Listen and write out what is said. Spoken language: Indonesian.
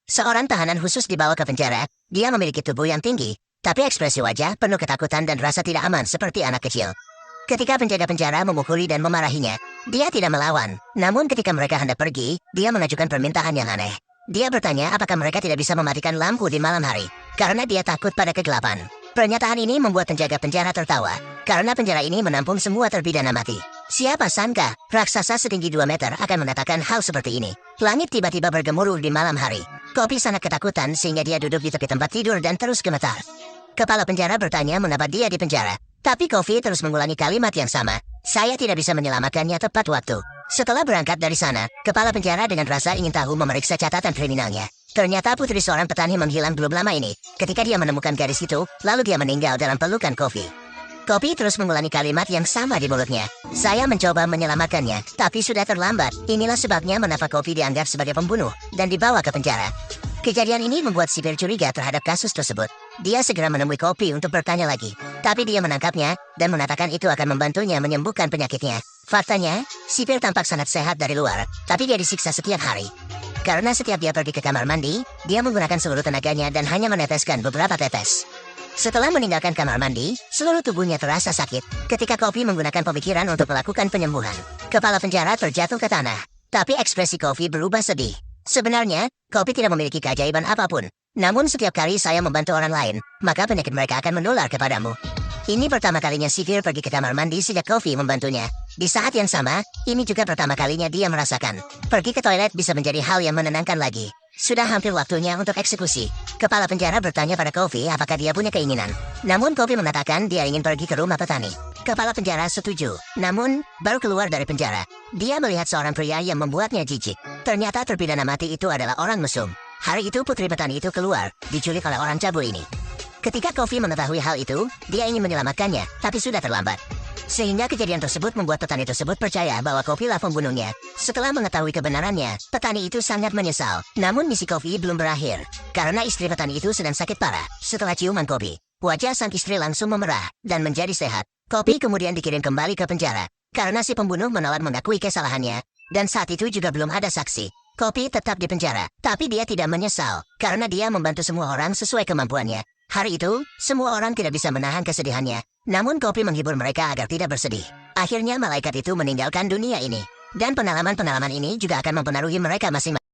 Seorang tahanan khusus dibawa ke penjara. Dia memiliki tubuh yang tinggi, tapi ekspresi wajah penuh ketakutan dan rasa tidak aman seperti anak kecil. Ketika penjaga penjara memukuli dan memarahinya, dia tidak melawan. Namun ketika mereka hendak pergi, dia mengajukan permintaan yang aneh. Dia bertanya apakah mereka tidak bisa mematikan lampu di malam hari, karena dia takut pada kegelapan. Pernyataan ini membuat penjaga penjara tertawa, karena penjara ini menampung semua terpidana mati. Siapa sangka, raksasa setinggi 2 meter akan mengatakan hal seperti ini. Langit tiba-tiba bergemuruh di malam hari. Kopi sangat ketakutan sehingga dia duduk di tepi tempat tidur dan terus gemetar. Kepala penjara bertanya mengapa dia di penjara. Tapi Kofi terus mengulangi kalimat yang sama. Saya tidak bisa menyelamatkannya tepat waktu. Setelah berangkat dari sana, kepala penjara dengan rasa ingin tahu memeriksa catatan kriminalnya. Ternyata putri seorang petani menghilang belum lama ini. Ketika dia menemukan garis itu, lalu dia meninggal dalam pelukan Kofi. Kopi terus mengulangi kalimat yang sama di mulutnya. Saya mencoba menyelamatkannya, tapi sudah terlambat. Inilah sebabnya mengapa Kopi dianggap sebagai pembunuh dan dibawa ke penjara. Kejadian ini membuat sipir curiga terhadap kasus tersebut. Dia segera menemui Kopi untuk bertanya lagi. Tapi dia menangkapnya dan mengatakan itu akan membantunya menyembuhkan penyakitnya. Faktanya, sipir tampak sangat sehat dari luar, tapi dia disiksa setiap hari. Karena setiap dia pergi ke kamar mandi, dia menggunakan seluruh tenaganya dan hanya meneteskan beberapa tetes. Setelah meninggalkan kamar mandi, seluruh tubuhnya terasa sakit. Ketika Kopi menggunakan pemikiran untuk melakukan penyembuhan, kepala penjara terjatuh ke tanah. Tapi ekspresi Kopi berubah sedih. Sebenarnya, Kopi tidak memiliki keajaiban apapun. Namun setiap kali saya membantu orang lain, maka penyakit mereka akan menular kepadamu. Ini pertama kalinya sipir pergi ke kamar mandi sejak Kopi membantunya. Di saat yang sama, ini juga pertama kalinya dia merasakan. Pergi ke toilet bisa menjadi hal yang menenangkan lagi. Sudah hampir waktunya untuk eksekusi. Kepala penjara bertanya pada Kofi apakah dia punya keinginan. Namun Kofi mengatakan dia ingin pergi ke rumah petani. Kepala penjara setuju. Namun, baru keluar dari penjara, dia melihat seorang pria yang membuatnya jijik. Ternyata terpidana mati itu adalah orang mesum. Hari itu putri petani itu keluar, diculik oleh orang cabul ini. Ketika Kofi mengetahui hal itu, dia ingin menyelamatkannya, tapi sudah terlambat. Sehingga kejadian tersebut membuat petani tersebut percaya bahwa Kofi lah pembunuhnya. Setelah mengetahui kebenarannya, petani itu sangat menyesal. Namun misi Kofi belum berakhir, karena istri petani itu sedang sakit parah. Setelah ciuman Kofi, wajah sang istri langsung memerah dan menjadi sehat. Kofi kemudian dikirim kembali ke penjara, karena si pembunuh menolak mengakui kesalahannya. Dan saat itu juga belum ada saksi. Kofi tetap di penjara, tapi dia tidak menyesal, karena dia membantu semua orang sesuai kemampuannya. Hari itu, semua orang tidak bisa menahan kesedihannya. Namun Kopi menghibur mereka agar tidak bersedih. Akhirnya malaikat itu meninggalkan dunia ini. Dan pengalaman-pengalaman ini juga akan mempengaruhi mereka masing-masing.